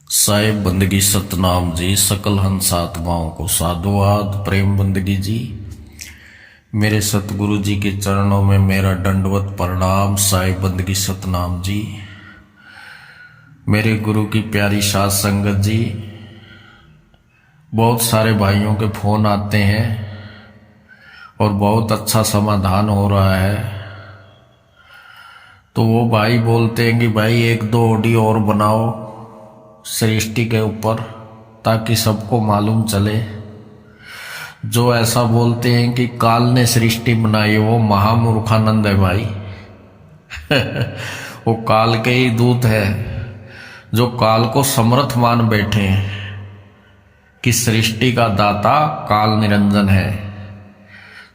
साहिब बंदगी सतनाम जी, सकल हंस आत्माओं को साधुवाद प्रेम बंदगी जी। मेरे सतगुरु जी के चरणों में मेरा दंडवत प्रणाम। साहिब बंदगी सतनाम जी, मेरे गुरु की प्यारी साध संगत जी। बहुत सारे भाइयों के फोन आते हैं और बहुत अच्छा समाधान हो रहा है, तो वो भाई बोलते हैं कि भाई एक दो ऑडियो और बनाओ सृष्टि के ऊपर, ताकि सबको मालूम चले। जो ऐसा बोलते हैं कि काल ने सृष्टि बनाई, वो महामूर्खानंद है भाई। वो काल के ही दूत है जो काल को समर्थ मान बैठे हैं कि सृष्टि का दाता काल निरंजन है।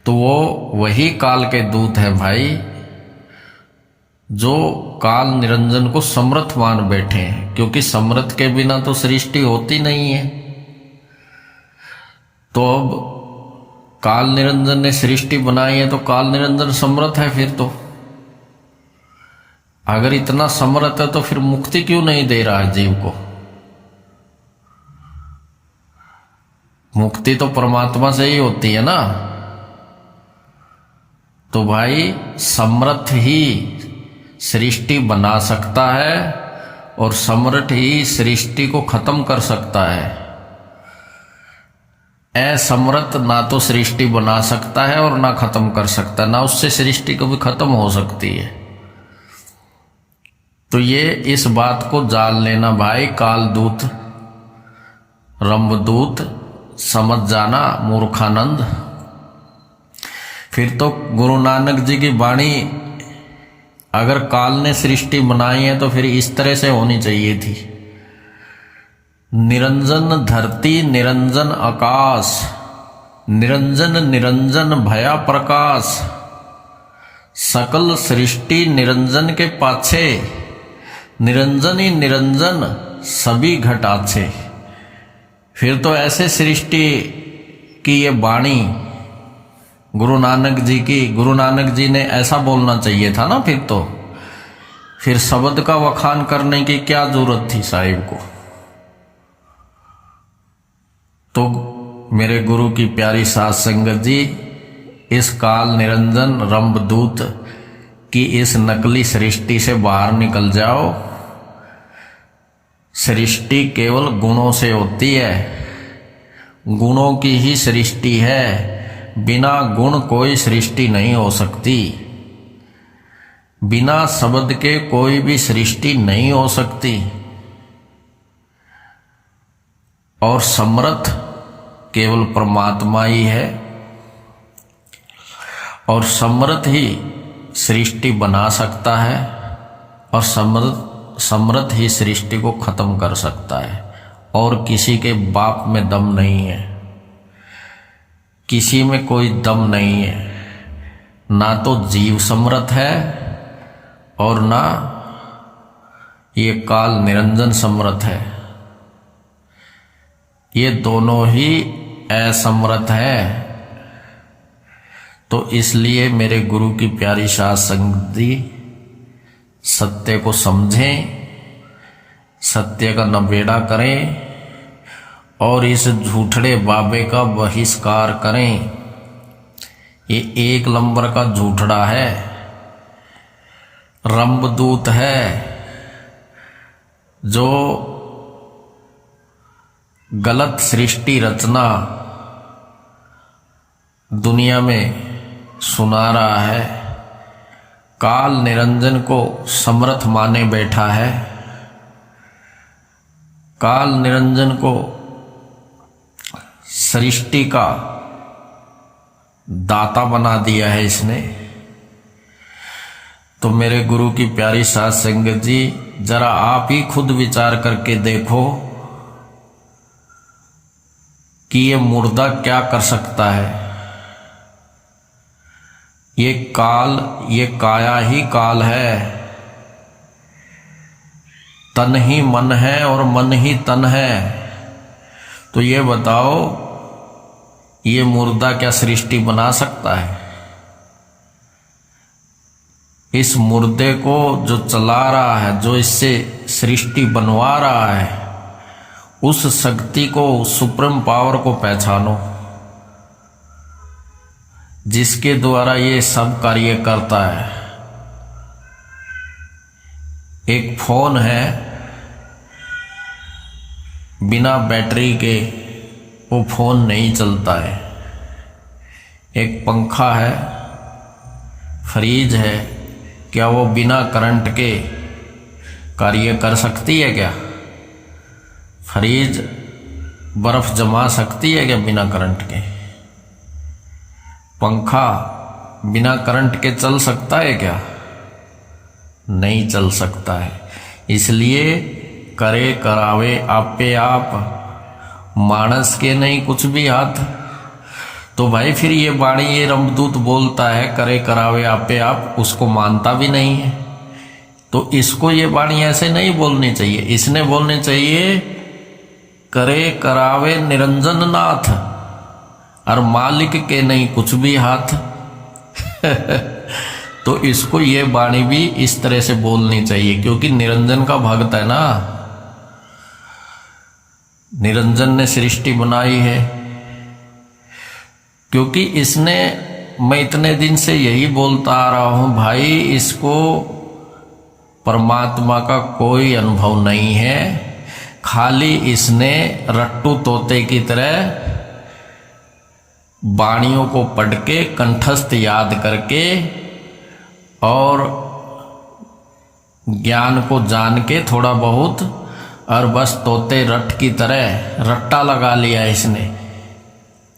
तो वो वही काल के दूत है भाई जो काल निरंजन को समर्थ मान बैठे हैं, क्योंकि समर्थ के बिना तो सृष्टि होती नहीं है। तो अब काल निरंजन ने सृष्टि बनाई है तो काल निरंजन समर्थ है। फिर तो अगर इतना समर्थ है तो फिर मुक्ति क्यों नहीं दे रहा है जीव को? मुक्ति तो परमात्मा से ही होती है ना। तो भाई समर्थ ही सृष्टि बना सकता है और समर्थ ही सृष्टि को खत्म कर सकता है। असमर्थ ना तो सृष्टि बना सकता है और ना खत्म कर सकता, ना उससे सृष्टि कभी खत्म हो सकती है। तो ये इस बात को जान लेना भाई, कालदूत रंभदूत समझ जाना मूर्खानंद। फिर तो गुरु नानक जी की वाणी, अगर काल ने सृष्टि बनाई है तो फिर इस तरह से होनी चाहिए थी। निरंजन धरती निरंजन आकाश, निरंजन निरंजन भया प्रकाश, सकल सृष्टि निरंजन के पाछे, निरंजन ही निरंजन सभी घटाछे। फिर तो ऐसे सृष्टि की ये वाणी गुरु नानक जी की, गुरु नानक जी ने ऐसा बोलना चाहिए था ना। फिर शब्द का वखान करने की क्या जरूरत थी साहिब को? तो मेरे गुरु की प्यारी साध संगत जी, इस काल निरंजन रंभदूत की इस नकली सृष्टि से बाहर निकल जाओ। सृष्टि केवल गुणों से होती है, गुणों की ही सृष्टि है। बिना गुण कोई सृष्टि नहीं हो सकती, बिना शब्द के कोई भी सृष्टि नहीं हो सकती। और समर्थ केवल परमात्मा ही है, और समर्थ ही सृष्टि बना सकता है, और समर्थ ही सृष्टि को खत्म कर सकता है। और किसी के बाप में दम नहीं है, किसी में कोई दम नहीं है। ना तो जीव समर्थ है और ना ये काल निरंजन समर्थ है। ये दोनों ही असमर्थ है। तो इसलिए मेरे गुरु की प्यारी साध संगत जी, सत्य को समझें, सत्य का नबेड़ा करें और इस झूठड़े बाबे का बहिष्कार करें। ये एक नंबर का झूठड़ा है, रंभदूत है, जो गलत सृष्टि रचना दुनिया में सुना रहा है। काल निरंजन को समर्थ माने बैठा है, काल निरंजन को सृष्टि का दाता बना दिया है इसने। तो मेरे गुरु की प्यारी साध संगत जी, जरा आप ही खुद विचार करके देखो कि ये मुर्दा क्या कर सकता है। ये काल, ये काया ही काल है, तन ही मन है और मन ही तन है। तो ये बताओ, ये मुर्दा क्या सृष्टि बना सकता है? इस मुर्दे को जो चला रहा है, जो इससे सृष्टि बनवा रहा है, उस शक्ति को, सुप्रीम पावर को पहचानो जिसके द्वारा ये सब कार्य करता है। एक फोन है, बिना बैटरी के वो फोन नहीं चलता है। एक पंखा है, फ्रीज है, क्या वो बिना करंट के कार्य कर सकती है क्या? फ्रीज बर्फ जमा सकती है क्या बिना करंट के? पंखा बिना करंट के चल सकता है क्या? नहीं चल सकता है। इसलिए करे करावे आपे आप, मानस के नहीं कुछ भी हाथ। तो भाई फिर ये वाणी, ये रमदूत बोलता है करे करावे आपे आप, उसको मानता भी नहीं है। तो इसको ये वाणी ऐसे नहीं बोलनी चाहिए, इसने बोलनी चाहिए करे करावे निरंजन नाथ, और मालिक के नहीं कुछ भी हाथ। तो इसको ये वाणी भी इस तरह से बोलनी चाहिए, क्योंकि निरंजन का भक्त है ना। निरंजन ने सृष्टि बनाई है, क्योंकि इसने, मैं इतने दिन से यही बोलता आ रहा हूं भाई, इसको परमात्मा का कोई अनुभव नहीं है। खाली इसने रट्टू तोते की तरह वाणियों को पढ़ के, कंठस्थ याद करके और ज्ञान को जान के थोड़ा बहुत, और बस तोते रट की तरह रट्टा लगा लिया इसने।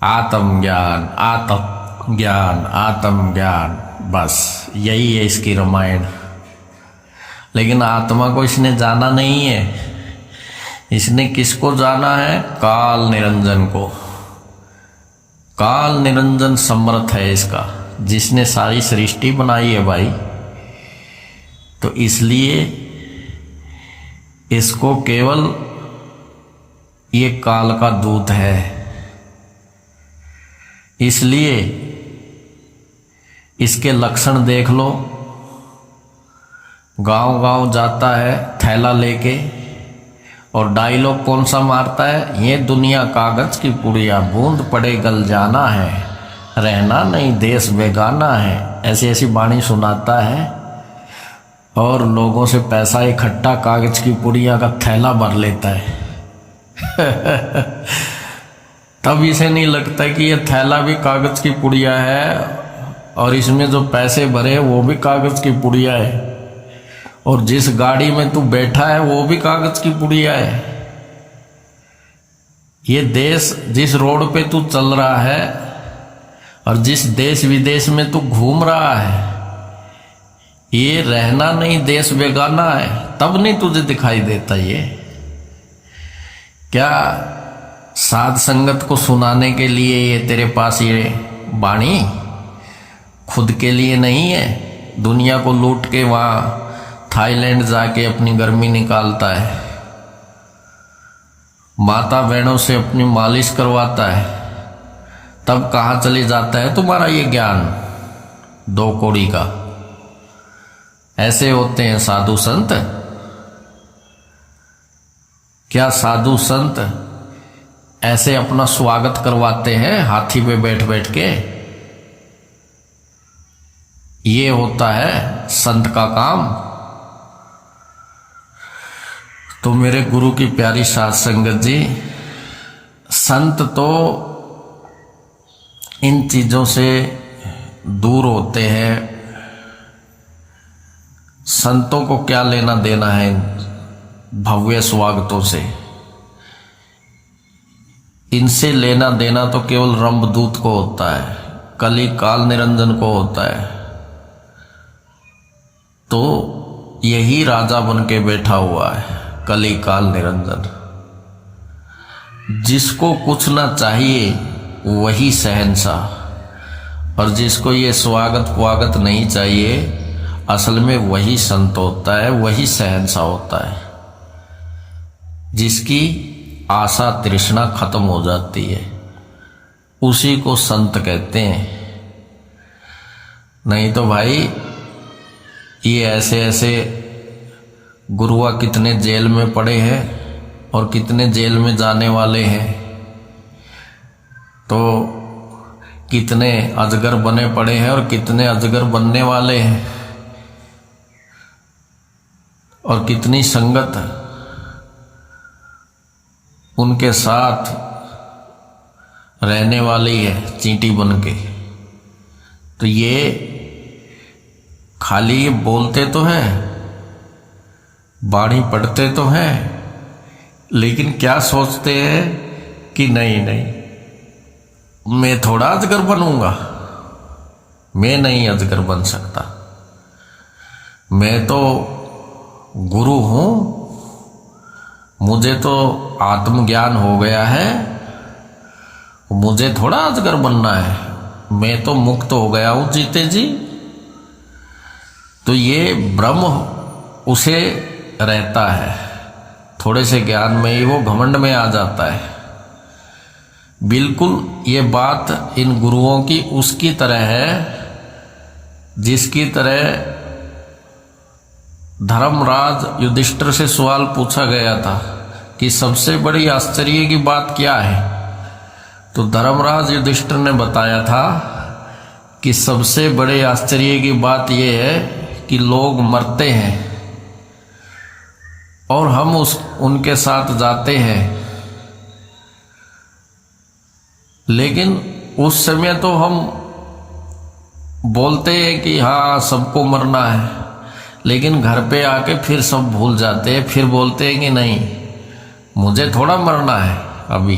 आत्म ज्ञान, आत्म ज्ञान, आत्म ज्ञान, बस यही है इसकी रामायण। लेकिन आत्मा को इसने जाना नहीं है। इसने किसको जाना है? काल निरंजन को। काल निरंजन समर्थ है इसका, जिसने सारी सृष्टि बनाई है भाई। तो इसलिए इसको केवल ये काल का दूत है। इसलिए इसके लक्षण देख लो। गांव गांव जाता है थैला लेके, और डायलॉग कौन सा मारता है? ये दुनिया कागज की पुड़िया, बूंद पड़े गल जाना है, रहना नहीं देश बेगाना है। ऐसी ऐसी वाणी सुनाता है और लोगों से पैसा इकट्ठा कागज की पुड़िया का थैला भर लेता है। तब इसे नहीं लगता कि ये थैला भी कागज की पुड़िया है, और इसमें जो पैसे भरे वो भी कागज की पुड़िया है, और जिस गाड़ी में तू बैठा है वो भी कागज की पुड़िया है। ये देश, जिस रोड पे तू चल रहा है और जिस देश विदेश में तू घूम रहा है, ये रहना नहीं देश बेगाना है। तब नहीं तुझे दिखाई देता ये? क्या साध संगत को सुनाने के लिए ये तेरे पास ये वाणी? खुद के लिए नहीं है। दुनिया को लूट के वहां थाईलैंड जाके अपनी गर्मी निकालता है, माता बहनों से अपनी मालिश करवाता है, तब कहाँ चले जाता है तुम्हारा ये ज्ञान 2 कौड़ी का? ऐसे होते हैं साधु संत। क्या साधु संत ऐसे अपना स्वागत करवाते हैं हाथी पे बैठ बैठ के? ये होता है संत का काम। तो मेरे गुरु की प्यारी साध संगत जी, संत तो इन चीजों से दूर होते हैं। संतों को क्या लेना देना है भव्य स्वागतों से? इनसे लेना देना तो केवल रंभदूत को होता है, कली काल निरंजन को होता है। तो यही राजा बन के बैठा हुआ है, कली काल निरंजन। जिसको कुछ ना चाहिए वही शहंशाह, और जिसको ये स्वागत वागत नहीं चाहिए, असल में वही संत होता है, वही शहंशाह होता है। जिसकी आशा तृष्णा खत्म हो जाती है, उसी को संत कहते हैं। नहीं तो भाई ये ऐसे ऐसे गुरुआ कितने जेल में पड़े हैं और कितने जेल में जाने वाले हैं, तो कितने अजगर बने पड़े हैं और कितने अजगर बनने वाले हैं, और कितनी संगत उनके साथ रहने वाली है चींटी बन के। तो ये खाली ये बोलते तो हैं, बाणी पढ़ते तो हैं, लेकिन क्या सोचते हैं कि नहीं नहीं, मैं थोड़ा अजगर बनूंगा, मैं नहीं अजगर बन सकता, मैं तो गुरु हूं, मुझे तो आत्मज्ञान हो गया है, मुझे थोड़ा अजगर बनना है, मैं तो मुक्त हो गया हूं जीते जी। तो ये भ्रम उसे रहता है, थोड़े से ज्ञान में ही वो घमंड में आ जाता है। बिल्कुल ये बात इन गुरुओं की उसकी तरह है जिसकी तरह धर्मराज युधिष्ठिर से सवाल पूछा गया था कि सबसे बड़ी आश्चर्य की बात क्या है। तो धर्मराज युधिष्ठिर ने बताया था कि सबसे बड़े आश्चर्य की बात यह है कि लोग मरते हैं और हम उनके साथ जाते हैं, लेकिन उस समय तो हम बोलते हैं कि हाँ सबको मरना है, लेकिन घर पे आके फिर सब भूल जाते हैं, फिर बोलते हैं कि नहीं मुझे थोड़ा मरना है अभी।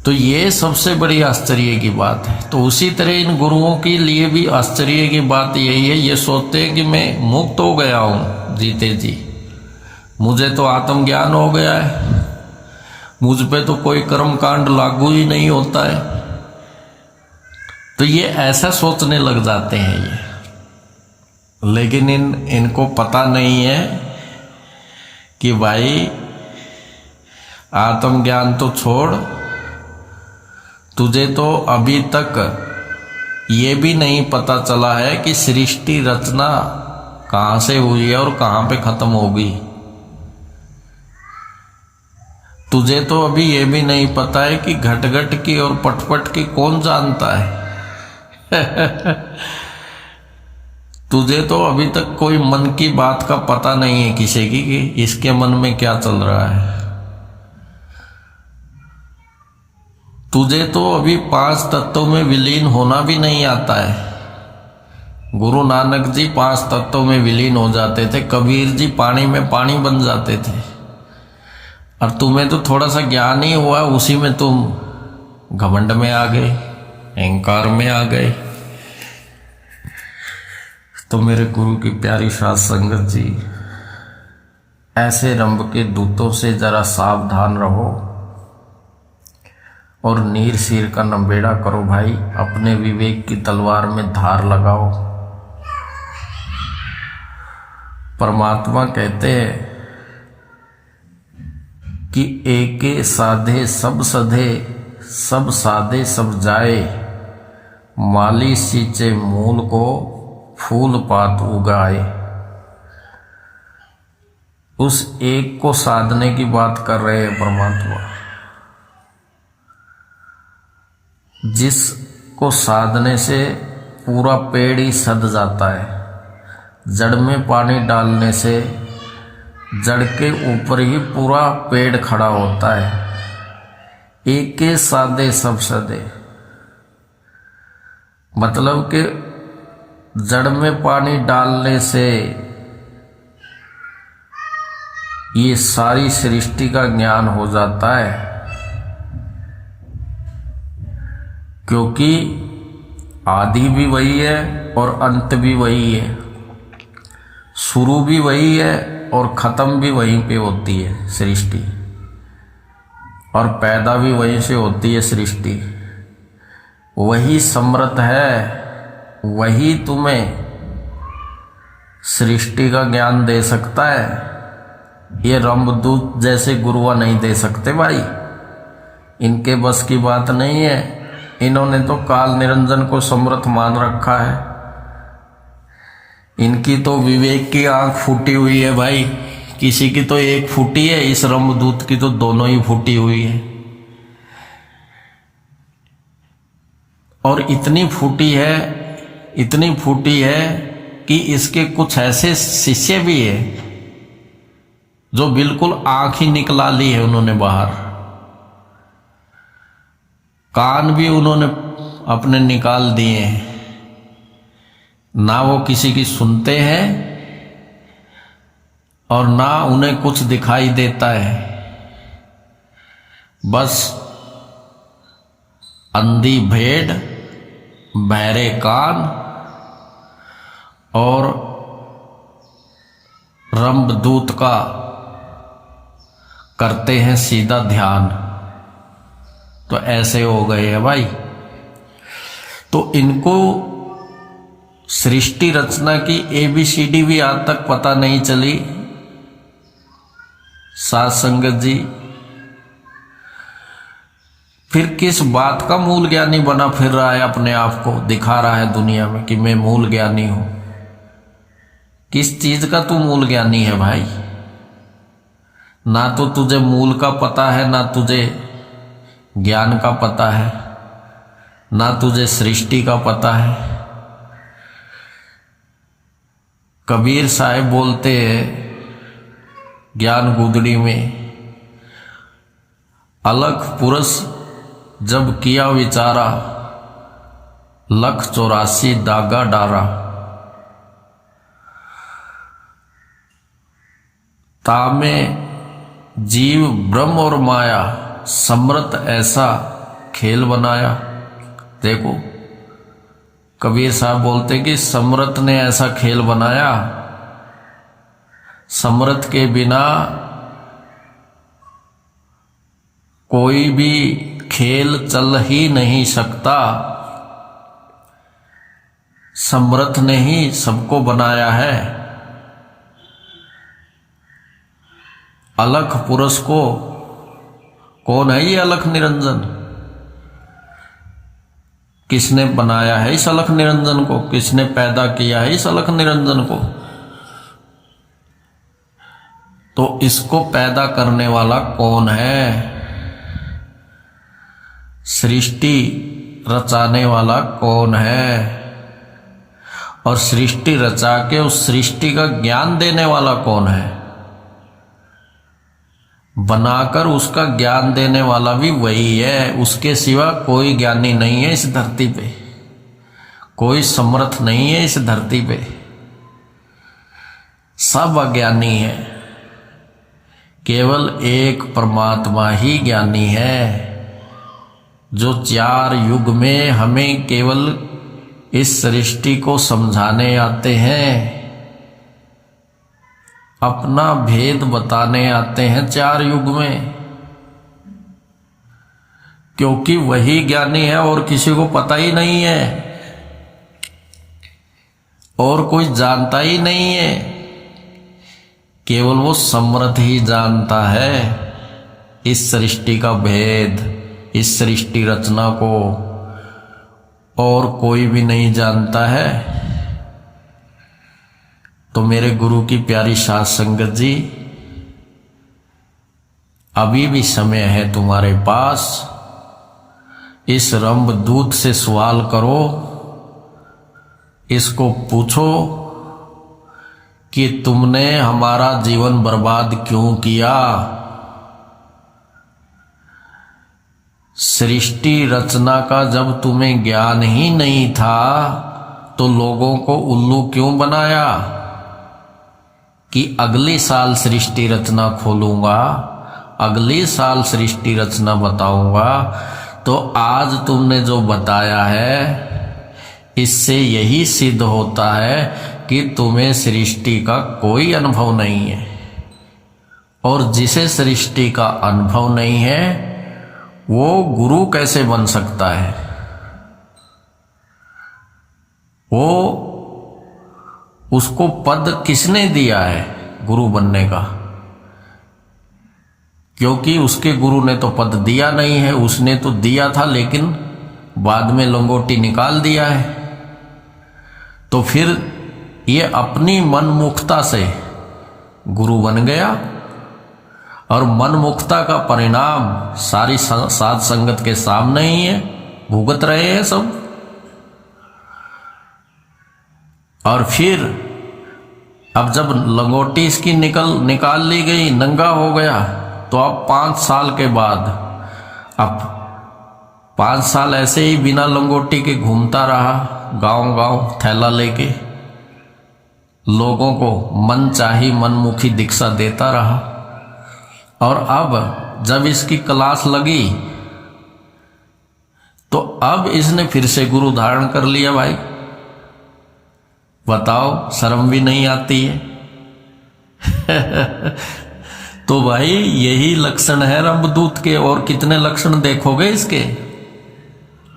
तो ये सबसे बड़ी आश्चर्य की बात है। तो उसी तरह इन गुरुओं के लिए भी आश्चर्य की बात यही है, ये सोचते हैं कि मैं मुक्त हो गया हूँ जीते जी, मुझे तो आत्मज्ञान हो गया है, मुझ पे तो कोई कर्म कांड लागू ही नहीं होता है। तो ये ऐसा सोचने लग जाते हैं ये, लेकिन इनको पता नहीं है कि भाई आत्मज्ञान तो छोड़, तुझे तो अभी तक ये भी नहीं पता चला है कि सृष्टि रचना कहाँ से हुई है और कहाँ पे खत्म होगी। तुझे तो अभी ये भी नहीं पता है कि घट घट की और पट पट की कौन जानता है। तुझे तो अभी तक कोई मन की बात का पता नहीं है किसी की कि इसके मन में क्या चल रहा है। तुझे तो अभी 5 तत्वों में विलीन होना भी नहीं आता है। गुरु नानक जी 5 तत्वों में विलीन हो जाते थे, कबीर जी पानी में पानी बन जाते थे, और तुम्हें तो थोड़ा सा ज्ञान ही हुआ, उसी में तुम घमंड में आ गए, अहंकार में आ गए। तो मेरे गुरु की प्यारी साध संगत जी, ऐसे रंभ के दूतों से जरा सावधान रहो और नीर सिर का नंबेड़ा करो भाई, अपने विवेक की तलवार में धार लगाओ। परमात्मा कहते हैं कि एके साधे सब सधे, सब साधे सब जाए, माली सींचे मूल को फूल पात उगाए। उस एक को साधने की बात कर रहे हैं परमात्मा, जिसको साधने से पूरा पेड़ ही सध जाता है। जड़ में पानी डालने से जड़ के ऊपर ही पूरा पेड़ खड़ा होता है। एक के साधे सब सधे, मतलब कि जड़ में पानी डालने से ये सारी सृष्टि का ज्ञान हो जाता है, क्योंकि आदि भी वही है और अंत भी वही है, शुरू भी वही है और खत्म भी वहीं पे होती है सृष्टि, और पैदा भी वहीं से होती है सृष्टि। वही समर्थ है, वही तुम्हें सृष्टि का ज्ञान दे सकता है। ये रंभदूत जैसे गुरुआ नहीं दे सकते भाई, इनके बस की बात नहीं है। इन्होंने तो काल निरंजन को समर्थ मान रखा है। इनकी तो विवेक की आंख फूटी हुई है भाई किसी की तो एक फूटी है, इस रंभदूत की तो दोनों ही फूटी हुई है। और इतनी फूटी है कि इसके कुछ ऐसे शिष्य भी है जो बिल्कुल आंख ही निकला ली है उन्होंने बाहर। कान भी उन्होंने अपने निकाल दिए हैं, ना वो किसी की सुनते हैं और ना उन्हें कुछ दिखाई देता है। बस अंधी भेड़, बहरे कान और रंभदूत का करते हैं सीधा ध्यान। तो ऐसे हो गए हैं भाई। तो इनको सृष्टि रचना की ABCD भी आज तक पता नहीं चली। साध संगत जी, फिर किस बात का मूल ज्ञानी बना फिर रहा है, अपने आप को दिखा रहा है दुनिया में कि मैं मूल ज्ञानी हूं। किस चीज का तू मूल ज्ञानी है भाई? ना तो तुझे मूल का पता है, ना तुझे ज्ञान का पता है, ना तुझे सृष्टि का पता है। कबीर साहब बोलते हैं ज्ञान गुदड़ी में, अलख पुरुष जब किया विचारा, 184 दागा डारा। तामे जीव ब्रह्म और माया, समृत ऐसा खेल बनाया। देखो कबीर साहब बोलते कि समृत ने ऐसा खेल बनाया, समृत के बिना कोई भी खेल चल ही नहीं सकता। समर्थ ने ही सबको बनाया है। अलख पुरुष को कौन है ये अलख निरंजन? किसने बनाया है इस अलख निरंजन को? किसने पैदा किया है इस अलख निरंजन को? तो इसको पैदा करने वाला कौन है? सृष्टि रचाने वाला कौन है? और सृष्टि रचा के उस सृष्टि का ज्ञान देने वाला कौन है? बनाकर उसका ज्ञान देने वाला भी वही है। उसके सिवा कोई ज्ञानी नहीं है इस धरती पे, कोई समर्थ नहीं है इस धरती पे। सब अज्ञानी है, केवल एक परमात्मा ही ज्ञानी है, जो 4 युग में हमें केवल इस सृष्टि को समझाने आते हैं, अपना भेद बताने आते हैं 4 युग में। क्योंकि वही ज्ञानी है और किसी को पता ही नहीं है और कोई जानता ही नहीं है, केवल वो समर्थ ही जानता है इस सृष्टि का भेद, इस सृष्टि रचना को, और कोई भी नहीं जानता है। तो मेरे गुरु की प्यारी साध संगत जी, अभी भी समय है तुम्हारे पास। इस रंभदूत से सवाल करो, इसको पूछो कि तुमने हमारा जीवन बर्बाद क्यों किया? सृष्टि रचना का जब तुम्हें ज्ञान ही नहीं था तो लोगों को उल्लू क्यों बनाया कि अगले साल सृष्टि रचना खोलूंगा, अगले साल सृष्टि रचना बताऊंगा। तो आज तुमने जो बताया है इससे यही सिद्ध होता है कि तुम्हें सृष्टि का कोई अनुभव नहीं है। और जिसे सृष्टि का अनुभव नहीं है वो गुरु कैसे बन सकता है? वो उसको पद किसने दिया है गुरु बनने का? क्योंकि उसके गुरु ने तो पद दिया नहीं है। उसने तो दिया था लेकिन बाद में लंगोटी निकाल दिया है। तो फिर ये अपनी मनमुखता से गुरु बन गया, और मनमुखता का परिणाम सारी साध संगत के सामने ही है, भुगत रहे हैं सब। और फिर अब जब लंगोटी इसकी निकाल ली गई, नंगा हो गया, तो अब 5 साल के बाद, अब 5 साल ऐसे ही बिना लंगोटी के घूमता रहा, गांव गांव थैला लेके, लोगों को मन चाही मनमुखी दीक्षा देता रहा। और अब जब इसकी क्लास लगी तो अब इसने फिर से गुरु धारण कर लिया। भाई बताओ, शर्म भी नहीं आती है? तो भाई यही लक्षण है रंभदूत के, और कितने लक्षण देखोगे इसके।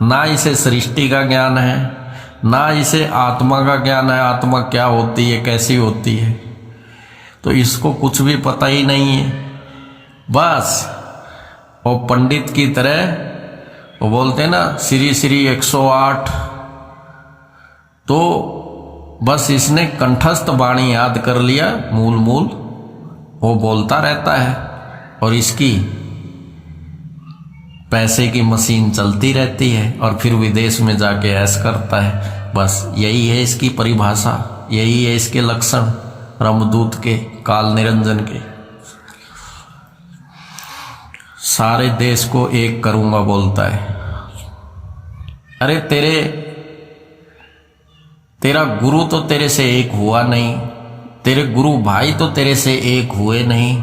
ना इसे सृष्टि का ज्ञान है, ना इसे आत्मा का ज्ञान है, आत्मा क्या होती है, कैसी होती है, तो इसको कुछ भी पता ही नहीं है। बस वो पंडित की तरह वो बोलते हैं ना, श्री श्री 108, तो बस इसने कंठस्थ वाणी याद कर लिया, मूल मूल वो बोलता रहता है, और इसकी पैसे की मशीन चलती रहती है, और फिर विदेश में जाके ऐश करता है। बस यही है इसकी परिभाषा, यही है इसके लक्षण रंभदूत के, काल निरंजन के। सारे देश को एक करूंगा बोलता है। अरे तेरा गुरु तो तेरे से एक हुआ नहीं, तेरे गुरु भाई तो तेरे से एक हुए नहीं,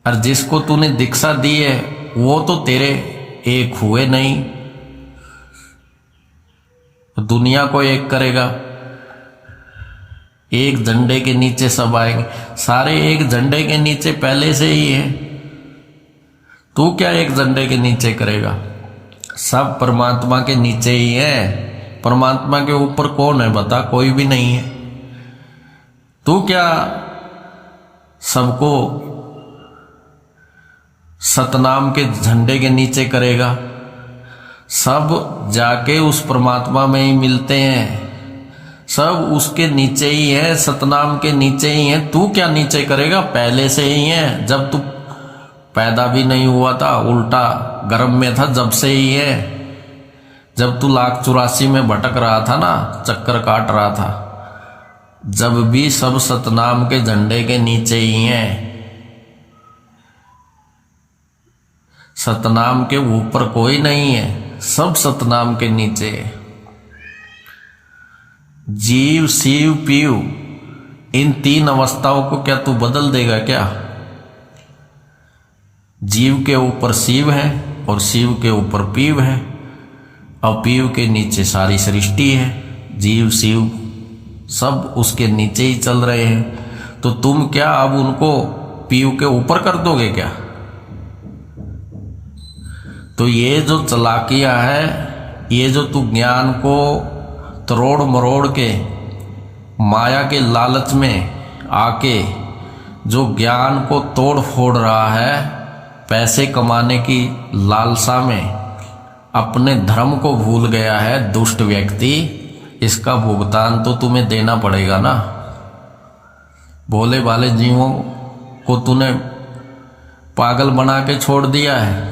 और जिसको तूने दीक्षा दी है वो तो तेरे एक हुए नहीं। दुनिया को एक करेगा, एक झंडे के नीचे सब आएंगे, सारे एक झंडे के नीचे पहले से ही है। तू क्या एक झंडे के नीचे करेगा? सब परमात्मा के नीचे ही है। परमात्मा के ऊपर कौन है बता? कोई भी नहीं है। तू क्या सबको सतनाम के झंडे के नीचे करेगा? सब जाके उस परमात्मा में ही मिलते हैं, सब उसके नीचे ही है, सतनाम के नीचे ही है। तू क्या नीचे करेगा? पहले से ही है, जब तू पैदा भी नहीं हुआ था, उल्टा गर्भ में था जब से ही है। जब तू 1,84,000 में भटक रहा था ना, चक्कर काट रहा था, जब भी सब सतनाम के झंडे के नीचे ही हैं। सतनाम के ऊपर कोई नहीं है, सब सतनाम के नीचे है। जीव शिव पीव, इन 3 अवस्थाओं को क्या तू बदल देगा क्या? जीव के ऊपर शिव है, और शिव के ऊपर पीव है, और पीव के नीचे सारी सृष्टि है। जीव शिव सब उसके नीचे ही चल रहे हैं। तो तुम क्या अब उनको पीव के ऊपर कर दोगे क्या? तो ये जो चालाकियां है, ये जो तू ज्ञान को तरोड़ मरोड़ के माया के लालच में आके जो ज्ञान को तोड़ फोड़ रहा है, पैसे कमाने की लालसा में अपने धर्म को भूल गया है दुष्ट व्यक्ति, इसका भुगतान तो तुम्हें देना पड़ेगा ना। भोले भाले जीवों को तूने पागल बना के छोड़ दिया है,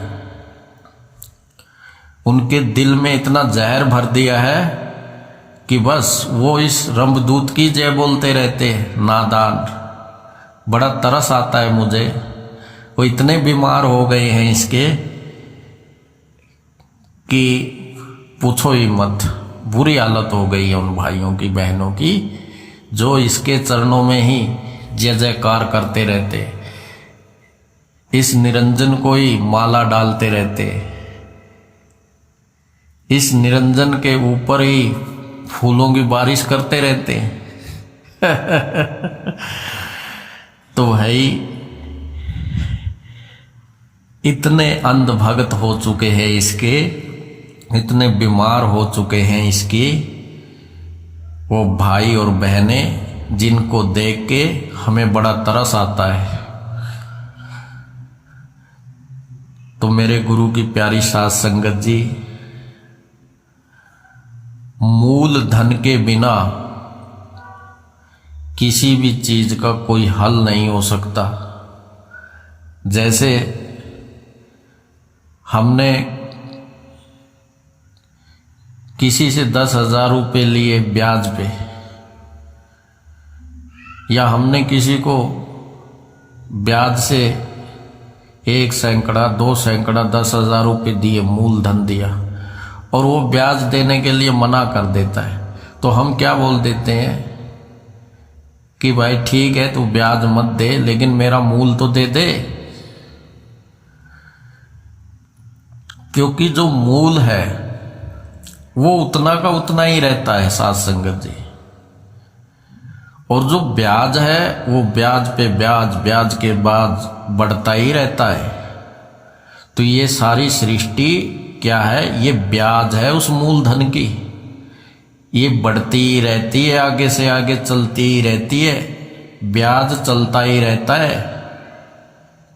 उनके दिल में इतना जहर भर दिया है कि बस वो इस रंभदूत की जय बोलते रहते हैं। नादान, बड़ा तरस आता है मुझे। वो इतने बीमार हो गए हैं इसके कि पूछो ही मत। बुरी हालत हो गई है उन भाइयों की बहनों की, जो इसके चरणों में ही जय जयकार करते रहते, इस निरंजन को ही माला डालते रहते, इस निरंजन के ऊपर ही फूलों की बारिश करते रहते। तो भाई इतने अंध भक्त हो चुके हैं इसके, इतने बीमार हो चुके हैं इसकी वो भाई और बहनें, जिनको देख के हमें बड़ा तरस आता है। तो मेरे गुरु की प्यारी साध संगत जी, मूल धन के बिना किसी भी चीज का कोई हल नहीं हो सकता। जैसे हमने किसी से 10,000 रुपये लिए ब्याज पे, या हमने किसी को ब्याज से 1 सैकड़ा 2 सैकड़ा 10,000 रुपये दिए, मूलधन दिया, और वो ब्याज देने के लिए मना कर देता है, तो हम क्या बोल देते हैं कि भाई ठीक है तू ब्याज मत दे, लेकिन मेरा मूल तो दे दे। क्योंकि जो मूल है वो उतना का उतना ही रहता है साथ संगत जी, और जो ब्याज है वो ब्याज पे ब्याज, ब्याज के बाद बढ़ता ही रहता है। तो ये सारी सृष्टि क्या है, ये ब्याज है उस मूलधन की, ये बढ़ती ही रहती है, आगे से आगे चलती ही रहती है, ब्याज चलता ही रहता है,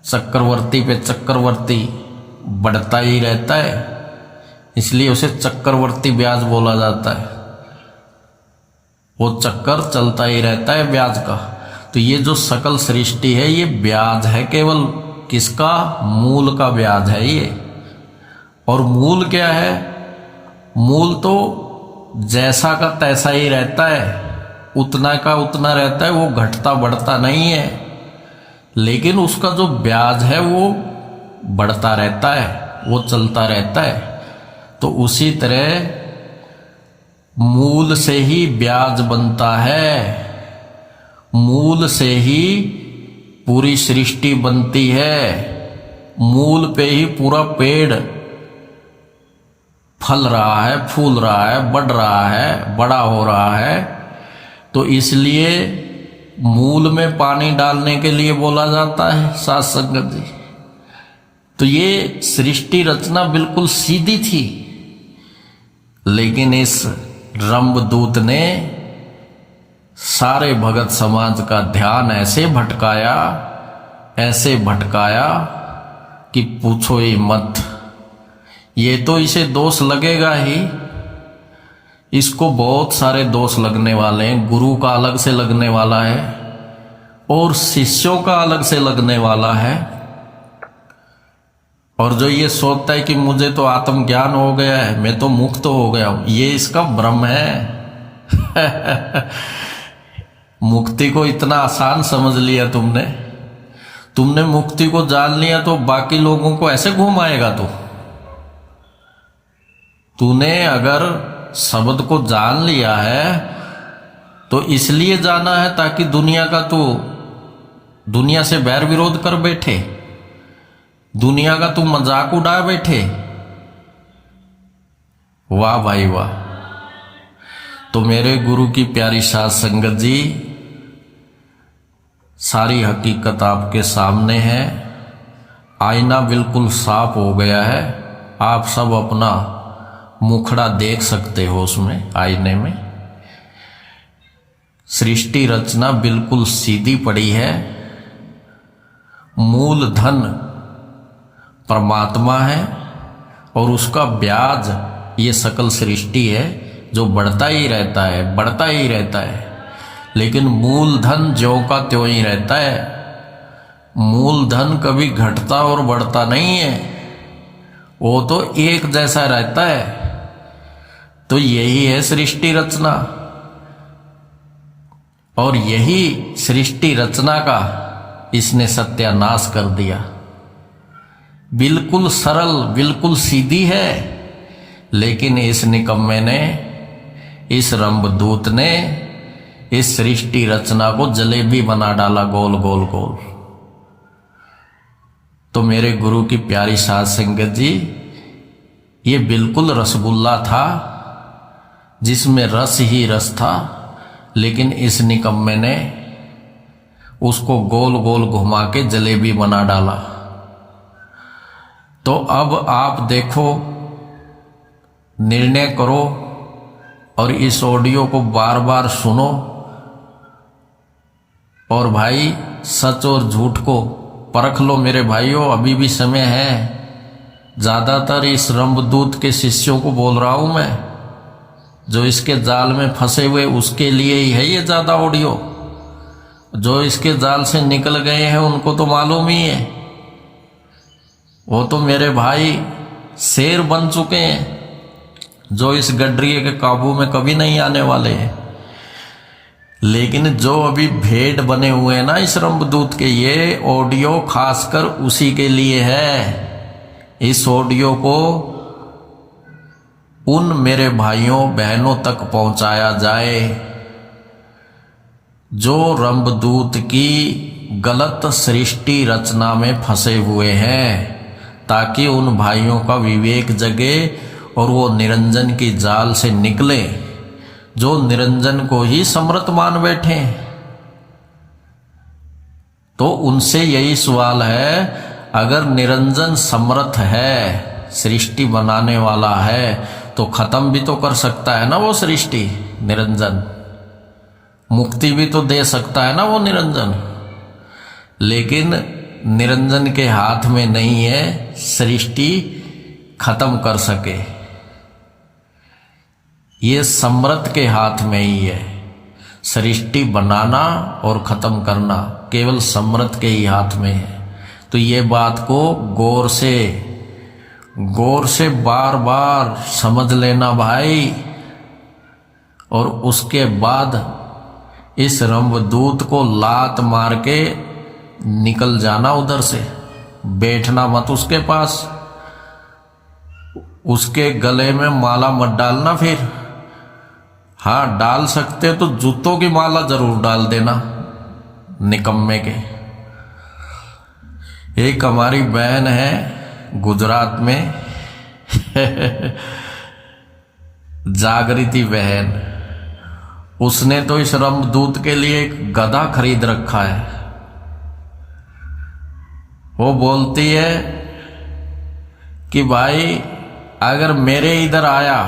चक्रवर्ती पे चक्रवर्ती बढ़ता ही रहता है, इसलिए उसे चक्रवर्ती ब्याज बोला जाता है। वो चक्कर चलता ही रहता है ब्याज का। तो ये जो सकल सृष्टि है ये ब्याज है, केवल किसका, मूल का ब्याज है ये। और मूल क्या है, मूल तो जैसा का तैसा ही रहता है, उतना का उतना रहता है, वो घटता बढ़ता नहीं है, लेकिन उसका जो ब्याज है वो बढ़ता रहता है, वो चलता रहता है। तो उसी तरह मूल से ही ब्याज बनता है, मूल से ही पूरी सृष्टि बनती है, मूल पे ही पूरा पेड़ फल रहा है, फूल रहा है, बढ़ रहा है, बड़ा हो रहा है। तो इसलिए मूल में पानी डालने के लिए बोला जाता है साथ संगत जी। तो ये सृष्टि रचना बिल्कुल सीधी थी, लेकिन इस रंभदूत ने सारे भगत समाज का ध्यान ऐसे भटकाया कि पूछो ही मत। ये तो इसे दोष लगेगा ही, इसको बहुत सारे दोष लगने वाले हैं। गुरु का अलग से लगने वाला है और शिष्यों का अलग से लगने वाला है। और जो ये सोचता है कि मुझे तो आत्मज्ञान हो गया है, मैं तो मुक्त हो गया हूं, ये इसका भ्रम है। मुक्ति को इतना आसान समझ लिया तुमने मुक्ति को जान लिया तो बाकी लोगों को ऐसे घुमाएगा तूने अगर शब्द को जान लिया है तो इसलिए जाना है ताकि दुनिया से बैर विरोध कर बैठे, दुनिया का तू मजाक उड़ा बैठे। वाह भाई वाह। तो मेरे गुरु की प्यारी साध संगत जी, सारी हकीकत आपके सामने है, आईना बिल्कुल साफ हो गया है, आप सब अपना मुखड़ा देख सकते हो उसमें, आईने में। सृष्टि रचना बिल्कुल सीधी पड़ी है, मूल धन परमात्मा है और उसका ब्याज ये सकल सृष्टि है जो बढ़ता ही रहता है। लेकिन मूलधन ज्यों का त्यों ही रहता है, मूलधन कभी घटता और बढ़ता नहीं है, वो तो एक जैसा रहता है। तो यही है सृष्टि रचना, और यही सृष्टि रचना का इसने सत्यानाश कर दिया। बिल्कुल सरल, बिल्कुल सीधी है, लेकिन इस निकम्मे ने, इस रंभदूत ने इस सृष्टि रचना को जलेबी बना डाला, गोल गोल गोल। तो मेरे गुरु की प्यारी साध संगत जी, ये बिल्कुल रसगुल्ला था जिसमें रस ही रस था, लेकिन इस निकम्मे ने उसको गोल गोल घुमा के जलेबी बना डाला। तो अब आप देखो, निर्णय करो और इस ऑडियो को बार बार सुनो, और भाई सच और झूठ को परख लो मेरे भाइयों, अभी भी समय है। ज्यादातर इस रंभदूत के शिष्यों को बोल रहा हूं मैं, जो इसके जाल में फंसे हुए, उसके लिए ही है ये ज्यादा ऑडियो। जो इसके जाल से निकल गए हैं उनको तो मालूम ही है, वो तो मेरे भाई शेर बन चुके हैं, जो इस गडरिये के काबू में कभी नहीं आने वाले हैं। लेकिन जो अभी भेड़ बने हुए हैं ना इस रंभदूत के, ये ऑडियो खासकर उसी के लिए है। इस ऑडियो को उन मेरे भाइयों बहनों तक पहुंचाया जाए जो रंभदूत की गलत सृष्टि रचना में फंसे हुए हैं, ताकि उन भाइयों का विवेक जगे और वो निरंजन की जाल से निकले, जो निरंजन को ही समर्थ मान बैठे। तो उनसे यही सवाल है, अगर निरंजन समर्थ है, सृष्टि बनाने वाला है, तो खत्म भी तो कर सकता है ना वो सृष्टि निरंजन, मुक्ति भी तो दे सकता है ना वो निरंजन। लेकिन निरंजन के हाथ में नहीं है सृष्टि खत्म कर सके, ये समर्थ के हाथ में ही है। सृष्टि बनाना और खत्म करना केवल समर्थ के ही हाथ में है। तो ये बात को गौर से बार बार समझ लेना भाई, और उसके बाद इस रंभदूत को लात मार के निकल जाना उधर से, बैठना मत उसके पास, उसके गले में माला मत डालना। फिर हाँ डाल सकते तो जूतों की माला जरूर डाल देना निकम्मे के। एक हमारी बहन है गुजरात में जागृति बहन, उसने तो इस रंभदूत के लिए एक गधा खरीद रखा है। वो बोलती है कि भाई अगर मेरे इधर आया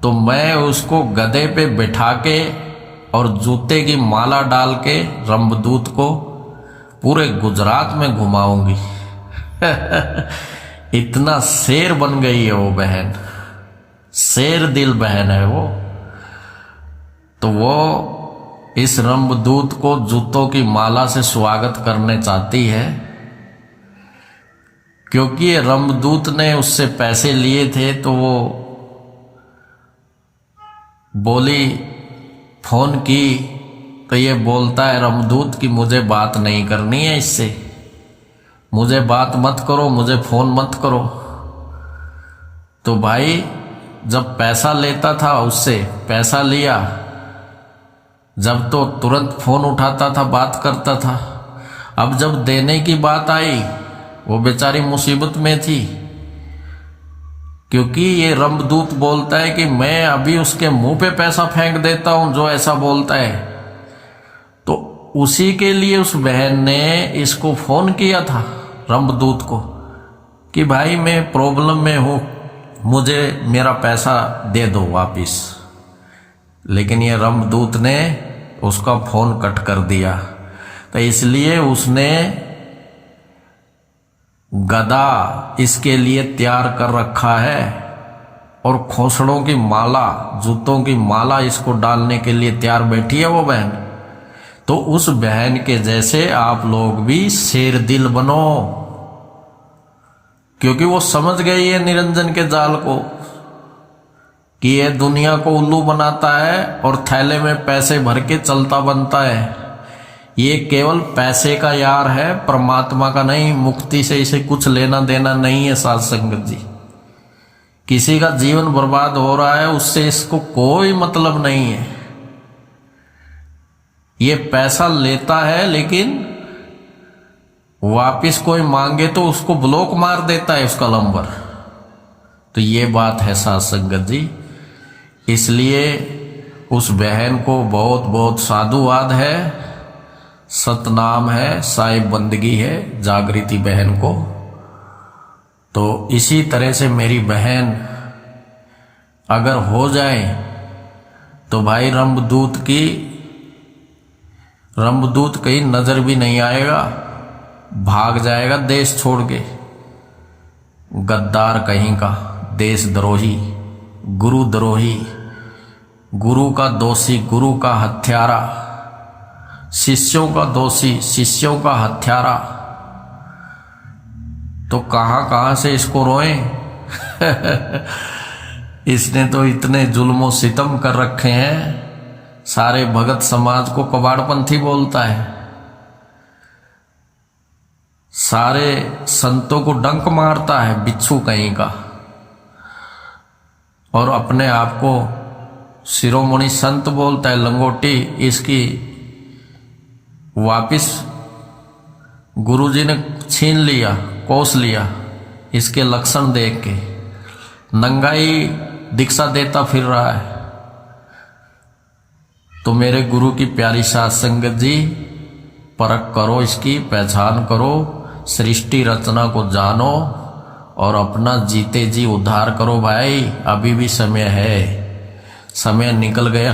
तो मैं उसको गधे पे बिठा के और जूते की माला डाल के रंभदूत को पूरे गुजरात में घुमाऊंगी। इतना शेर बन गई है वो बहन, शेर दिल बहन है वो। तो वो इस रंभदूत को जूतों की माला से स्वागत करने चाहती है, क्योंकि ये रंभदूत ने उससे पैसे लिए थे। तो वो बोली, फोन की तो ये बोलता है रंभदूत कि मुझे बात नहीं करनी है इससे, मुझे बात मत करो, मुझे फोन मत करो। तो भाई जब पैसा लेता था उससे, पैसा लिया जब तो तुरंत फोन उठाता था, बात करता था। अब जब देने की बात आई वो बेचारी मुसीबत में थी, क्योंकि ये रंभदूत बोलता है कि मैं अभी उसके मुंह पे पैसा फेंक देता हूं जो ऐसा बोलता है। तो उसी के लिए उस बहन ने इसको फोन किया था रंभदूत को कि भाई मैं प्रॉब्लम में हूं, मुझे मेरा पैसा दे दो वापिस। लेकिन ये रंभदूत ने उसका फोन कट कर दिया। तो इसलिए उसने गधा इसके लिए तैयार कर रखा है और खोसड़ों की माला, जूतों की माला इसको डालने के लिए तैयार बैठी है वो बहन। तो उस बहन के जैसे आप लोग भी शेर दिल बनो, क्योंकि वो समझ गई है निरंजन के जाल को कि ये दुनिया को उल्लू बनाता है और थैले में पैसे भर के चलता बनता है। ये केवल पैसे का यार है, परमात्मा का नहीं। मुक्ति से इसे कुछ लेना देना नहीं है। साध संगत जी, किसी का जीवन बर्बाद हो रहा है उससे इसको कोई मतलब नहीं है। ये पैसा लेता है लेकिन वापिस कोई मांगे तो उसको ब्लॉक मार देता है उसका नंबर। तो ये बात है साध संगत जी। इसलिए उस बहन को बहुत बहुत साधुवाद है, सतनाम है, साहिब बंदगी है जागृति बहन को। तो इसी तरह से मेरी बहन अगर हो जाए तो भाई रंभदूत कहीं नजर भी नहीं आएगा, भाग जाएगा देश छोड़ के। गद्दार कहीं का, देशद्रोही, गुरुद्रोही, गुरु का दोषी, गुरु का हत्यारा। शिष्यों का दोषी, शिष्यों का हत्यारा, तो कहां कहां से इसको रोएं। इसने तो इतने जुल्मों सितम कर रखे हैं, सारे भगत समाज को कबाड़पंथी बोलता है, सारे संतों को डंक मारता है, बिच्छू कहीं का, और अपने आप को शिरोमणि संत बोलता है। लंगोटी इसकी वापिस गुरुजी ने छीन लिया, कोस लिया, इसके लक्षण देख के नंगाई दीक्षा देता फिर रहा है। तो मेरे गुरु की प्यारी साध संगत जी, परख करो, इसकी पहचान करो, सृष्टि रचना को जानो और अपना जीते जी उद्धार करो भाई। अभी भी समय है, समय निकल गया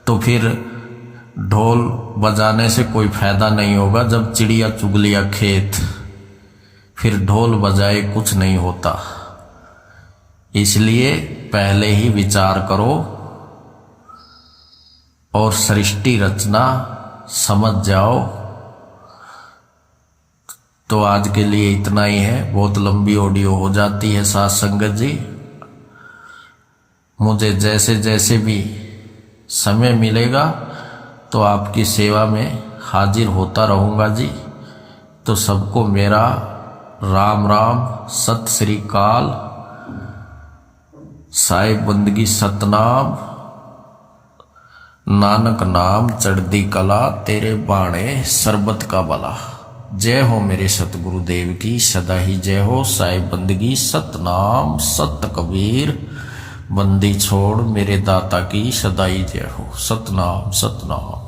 तो फिर ढोल बजाने से कोई फायदा नहीं होगा। जब चिड़िया चुग लिया खेत, फिर ढोल बजाए कुछ नहीं होता। इसलिए पहले ही विचार करो और सृष्टि रचना समझ जाओ। तो आज के लिए इतना ही है, बहुत लंबी ऑडियो हो जाती है साथ संगत जी। मुझे जैसे जैसे भी समय मिलेगा तो आपकी सेवा में हाजिर होता रहूँगा जी। तो सबको मेरा राम राम, सत श्री अकाल, साहिब बंदगी सतनाम, नानक नाम चढ़दी कला, तेरे बाणे सरबत का भला। जय हो मेरे सतगुरुदेव की सदा ही जय हो। साहिब बंदगी सतनाम, सत कबीर, बंदी छोड़ मेरे दाता की सदा ही जय हो। सतनाम सतनाम।